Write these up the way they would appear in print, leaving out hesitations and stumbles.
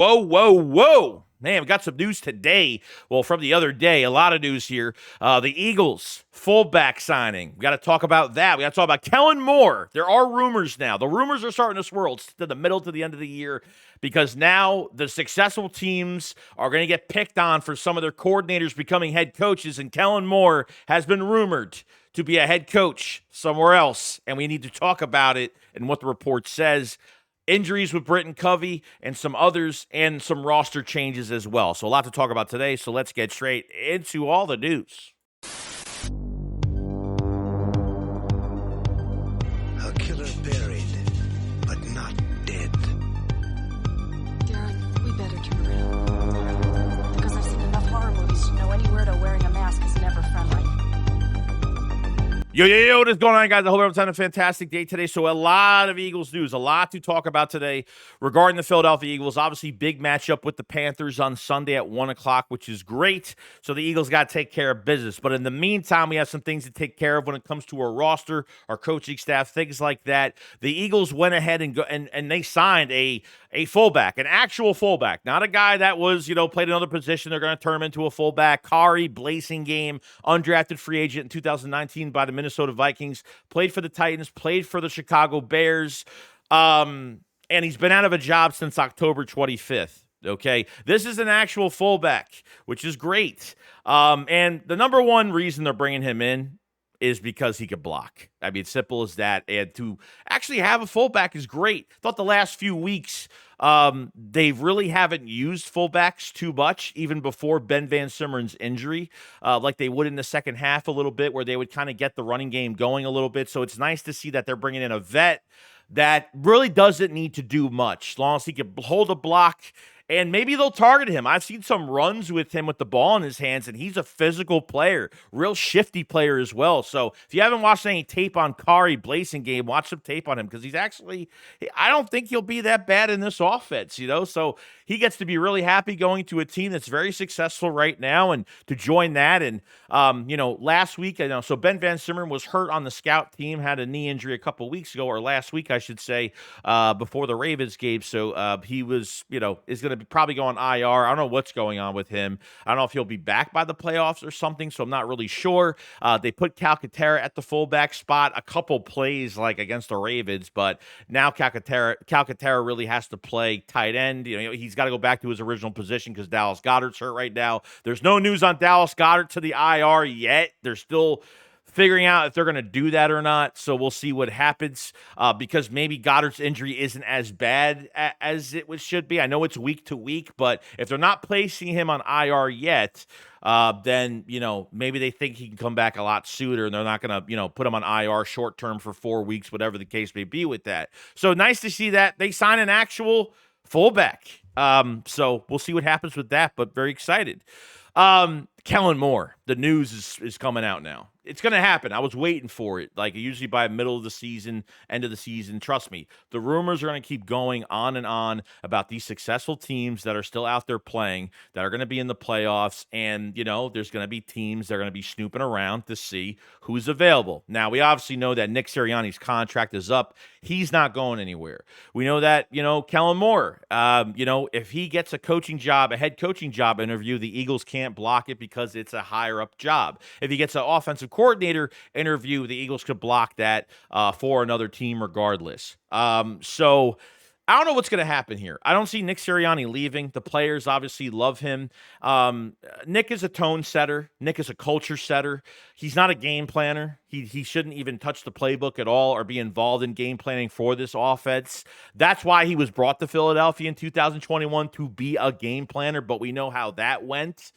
Whoa, whoa, whoa. Man, we got some news today. Well, from the other day, a lot of news here. The Eagles fullback signing. We got to talk about that. We got to talk about Kellen Moore. There are rumors now. The rumors are starting to swirl to the middle to the end of the year because now the successful teams are going to get picked on for some of their coordinators becoming head coaches, and Kellen Moore has been rumored to be a head coach somewhere else, and we need to talk about it and what the report says. Injuries with Britton Covey and some others, and some roster changes as well. So a lot to talk about today, so let's get straight into all the news. A killer buried, but not dead. Darren, we better turn around. Because I've seen enough horror movies to know any weirdo wearing a mask is never friendly. Yo, what is going on, guys? I hope everyone's having a fantastic day today. So a lot of Eagles news, a lot to talk about today regarding the Philadelphia Eagles. Obviously, big matchup with the Panthers on Sunday at 1 o'clock, which is great. So the Eagles got to take care of business. But in the meantime, we have some things to take care of when it comes to our roster, our coaching staff, things like that. The Eagles went ahead and they signed a fullback, an actual fullback, not a guy that was, played another position. They're going to turn him into a fullback. Kari Blasingame, undrafted free agent in 2019 by the Minnesota Vikings, played for the Titans, played for the Chicago Bears, and he's been out of a job since October 25th. Okay, this is an actual fullback, which is great. And the number one reason they're bringing him in is because he could block. I mean, simple as that. And to actually have a fullback is great. Thought the last few weeks, they really haven't used fullbacks too much, even before Ben Van Simeron's injury, like they would in the second half a little bit, where they would kind of get the running game going a little bit. So it's nice to see that they're bringing in a vet that really doesn't need to do much, as long as he can hold a block. And maybe they'll target him. I've seen some runs with him with the ball in his hands, and he's a physical player, real shifty player as well. So if you haven't watched any tape on Kari Blasingame, watch some tape on him, because he's actually, I don't think he'll be that bad in this offense, So he gets to be really happy going to a team that's very successful right now, and to join that. And, last week, so Ben Van Simmeren was hurt on the scout team, had a knee injury a couple weeks ago, or last week, I should say, before the Ravens game. So he was, is going to probably go on IR. I don't know what's going on with him. I don't know if he'll be back by the playoffs or something, so I'm not really sure. They put Calcaterra at the fullback spot a couple plays like against the Ravens, but now Calcaterra really has to play tight end. He's got to go back to his original position because Dallas Goedert's hurt right now. There's no news on Dallas Goedert to the IR yet. They're still figuring out if they're going to do that or not, so we'll see what happens, because maybe Goddard's injury isn't as bad as it should be. I know it's week to week, but if they're not placing him on IR yet, then, maybe they think he can come back a lot sooner, and they're not going to, put him on IR short term for 4 weeks, whatever the case may be with that. So nice to see that they sign an actual fullback. So we'll see what happens with that, but very excited. Kellen Moore, the news is coming out now. It's going to happen. I was waiting for it. Like usually by middle of the season, end of the season. Trust me, the rumors are going to keep going on and on about these successful teams that are still out there playing, that are going to be in the playoffs. And, there's going to be teams that are going to be snooping around to see who's available. Now, we obviously know that Nick Sirianni's contract is up. He's not going anywhere. We know that, Kellen Moore, if he gets a head coaching job interview, the Eagles can't block it because it's a higher up job. If he gets an offensive coordinator interview, the Eagles could block that for another team regardless. So I don't know what's going to happen here. I don't see Nick Sirianni leaving. The players obviously love him. Nick is a tone setter. Nick is a culture setter. He's not a game planner. He shouldn't even touch the playbook at all or be involved in game planning for this offense. That's why he was brought to Philadelphia in 2021, to be a game planner, but we know how that went.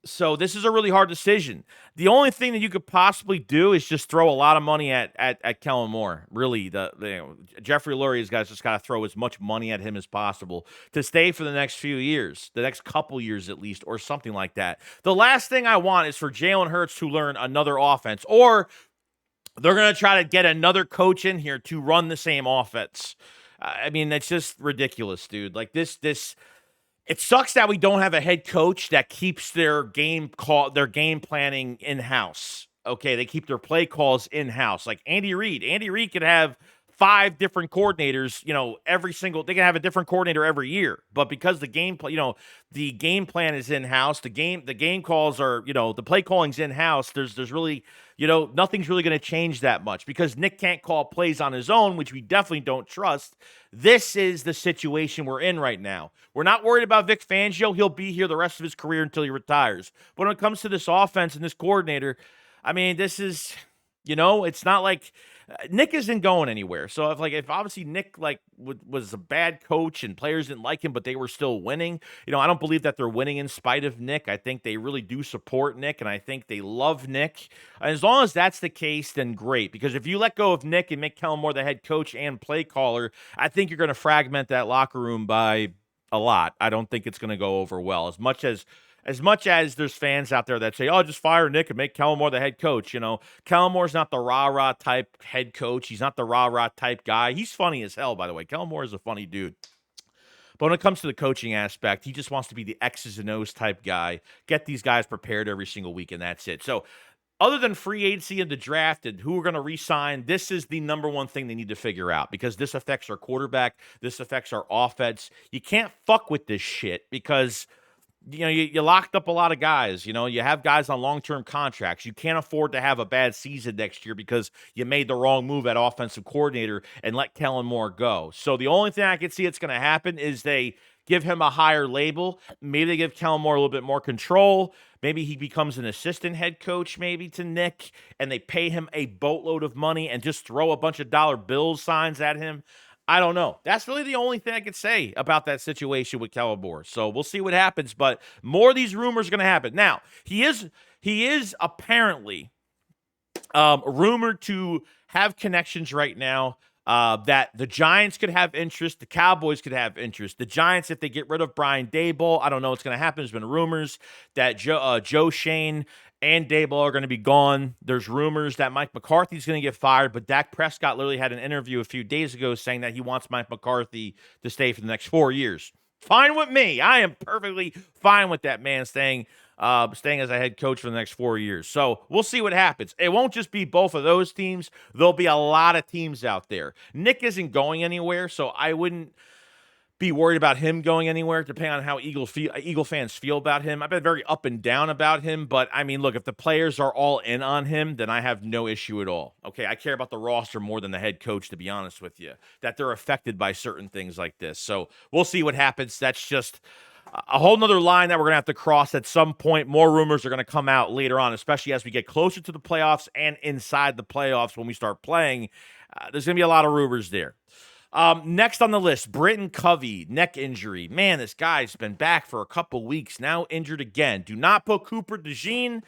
So this is a really hard decision. The only thing that you could possibly do is just throw a lot of money at Kellen Moore. Really, Jeffrey Lurie's guys just got to throw as much money at him as possible to stay for the next few years, the next couple years at least, or something like that. The last thing I want is for Jalen Hurts to learn another offense, or they're going to try to get another coach in here to run the same offense. I mean, that's just ridiculous, dude. Like this. It sucks that we don't have a head coach that keeps their game planning in-house. Okay, they keep their play calls in-house. Like Andy Reid. Andy Reid could have 5 different coordinators, they can have a different coordinator every year. But because the game plan is in-house, the game calls are, the play calling's in-house, there's really, nothing's really going to change that much because Nick can't call plays on his own, which we definitely don't trust. This is the situation we're in right now. We're not worried about Vic Fangio. He'll be here the rest of his career until he retires. But when it comes to this offense and this coordinator, I mean, this is, it's not like Nick isn't going anywhere. So if obviously Nick was a bad coach and players didn't like him, but they were still winning, I don't believe that they're winning in spite of Nick. I think they really do support Nick, and I think they love Nick. And as long as that's the case, then great. Because if you let go of Nick and make Kellen Moore the head coach and play caller, I think you're going to fragment that locker room by a lot. I don't think it's going to go over well. As much as there's fans out there that say, oh, just fire Nick and make Kellen Moore the head coach, Kellen Moore's not the rah-rah type head coach. He's not the rah-rah type guy. He's funny as hell, by the way. Kellen Moore is a funny dude. But when it comes to the coaching aspect, he just wants to be the X's and O's type guy, get these guys prepared every single week, and that's it. So other than free agency and the draft and who we're going to re-sign, this is the number one thing they need to figure out because this affects our quarterback. This affects our offense. You can't fuck with this shit because you locked up a lot of guys. You have guys on long-term contracts. You can't afford to have a bad season next year because you made the wrong move at offensive coordinator and let Kellen Moore go. So the only thing I can see it's going to happen is they give him a higher label. Maybe they give Kellen Moore a little bit more control. Maybe he becomes an assistant head coach maybe to Nick, and they pay him a boatload of money and just throw a bunch of dollar bill signs at him. I don't know. That's really the only thing I could say about that situation with Kellen Moore. So we'll see what happens, but more of these rumors are going to happen. Now, he is apparently rumored to have connections right now that the Giants could have interest, the Cowboys could have interest. The Giants, if they get rid of Brian Daboll, I don't know what's going to happen. There's been rumors that Joe Shane and Daboll are going to be gone. There's rumors that Mike McCarthy's going to get fired, but Dak Prescott literally had an interview a few days ago saying that he wants Mike McCarthy to stay for the next 4 years. Fine with me. I am perfectly fine with that man staying as a head coach for the next 4 years. So we'll see what happens. It won't just be both of those teams. There'll be a lot of teams out there. Nick isn't going anywhere, so I wouldn't be worried about him going anywhere, depending on how Eagle fans feel about him. I've been very up and down about him, but I mean, look, if the players are all in on him, then I have no issue at all. Okay, I care about the roster more than the head coach, to be honest with you, that they're affected by certain things like this. So we'll see what happens. That's just a whole nother line that we're going to have to cross at some point. More rumors are going to come out later on, especially as we get closer to the playoffs and inside the playoffs when we start playing. There's going to be a lot of rumors there. Next on the list, Britton Covey, neck injury. Man, this guy's been back for a couple weeks, now injured again. Do not put Cooper DeJean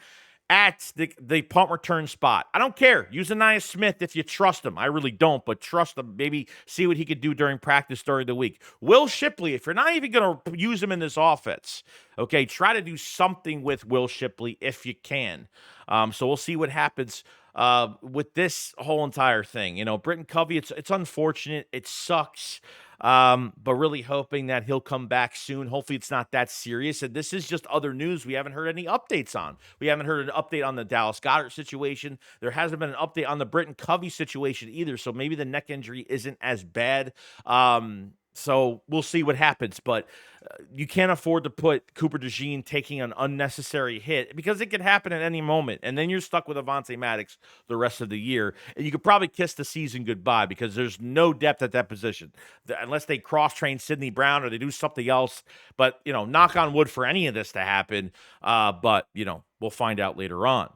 at the punt return spot. I don't care. Use Anais Smith if you trust him. I really don't, but trust him. Maybe see what he could do during practice during the week. Will Shipley, if you're not even going to use him in this offense, okay, try to do something with Will Shipley if you can. So we'll see what happens with this whole entire thing. Britton Covey, it's unfortunate. It sucks. But really hoping that he'll come back soon. Hopefully it's not that serious. And this is just other news we haven't heard any updates on. We haven't heard an update on the Dallas Goedert situation. There hasn't been an update on the Britton Covey situation either. So maybe the neck injury isn't as bad. So we'll see what happens, but you can't afford to put Cooper DeJean taking an unnecessary hit because it could happen at any moment, and then you're stuck with Avonte Maddox the rest of the year, and you could probably kiss the season goodbye because there's no depth at that position unless they cross-train Sidney Brown or they do something else. But, knock on wood for any of this to happen, but, we'll find out later on.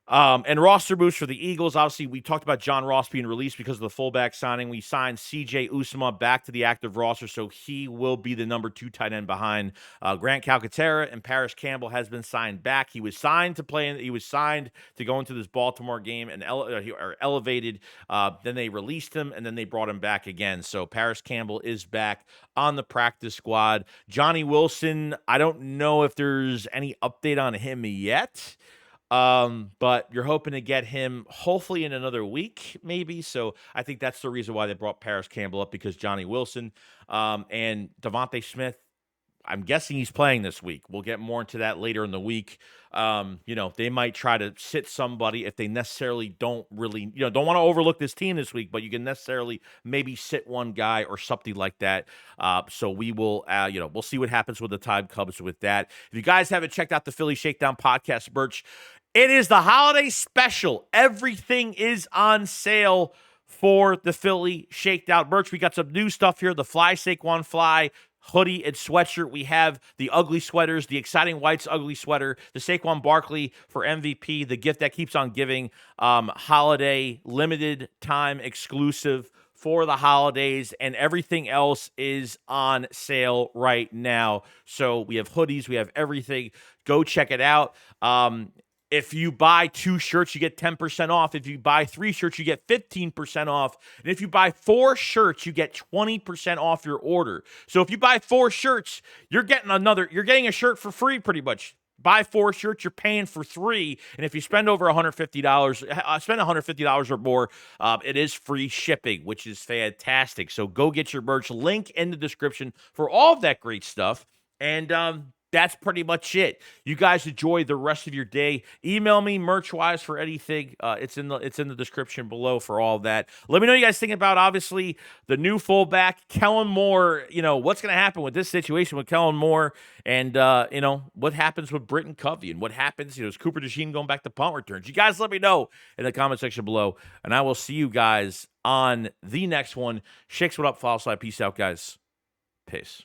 And roster boost for the Eagles. Obviously, we talked about John Ross being released because of the fullback signing. We signed C.J. Usama back to the active roster, so he will be the number 2 tight end behind Grant Calcaterra, and Paris Campbell has been signed back. He was signed to play. He was signed to go into this Baltimore game and elevated. Then they released him, and then they brought him back again. So Paris Campbell is back on the practice squad. Johnny Wilson, I don't know if there's any update on him yet. But you're hoping to get him hopefully in another week, maybe. So I think that's the reason why they brought Paris Campbell up, because Johnny Wilson, and Devontae Smith, I'm guessing he's playing this week. We'll get more into that later in the week. They might try to sit somebody if they necessarily don't really, don't want to overlook this team this week, but you can necessarily maybe sit one guy or something like that. So we will, we'll see what happens when the time comes with that. If you guys haven't checked out the Philly Shakedown podcast merch, it is the holiday special. Everything is on sale for the Philly Shakedown merch. We got some new stuff here. The Fly Saquon Fly hoodie and sweatshirt. We have the ugly sweaters, the Exciting Whites ugly sweater, the Saquon Barkley for MVP, the gift that keeps on giving, holiday limited time exclusive for the holidays, and everything else is on sale right now. So we have hoodies, we have everything. Go check it out. If you buy 2 shirts, you get 10% off. If you buy 3 shirts, you get 15% off. And if you buy 4 shirts, you get 20% off your order. So if you buy 4 shirts, you're getting a shirt for free pretty much. Buy 4 shirts, you're paying for 3. And if you spend over $150, spend $150 or more, it is free shipping, which is fantastic. So go get your merch. Link in the description for all of that great stuff. And that's pretty much it. You guys enjoy the rest of your day. Email me merch-wise for anything. It's in the description below for all of that. Let me know what you guys think about, obviously, the new fullback, Kellen Moore. What's going to happen with this situation with Kellen Moore, and what happens with Britton Covey, and what happens, is Cooper DeJean going back to punt returns? You guys let me know in the comment section below, and I will see you guys on the next one. Shakes, what up, File Slide. Peace out, guys. Peace.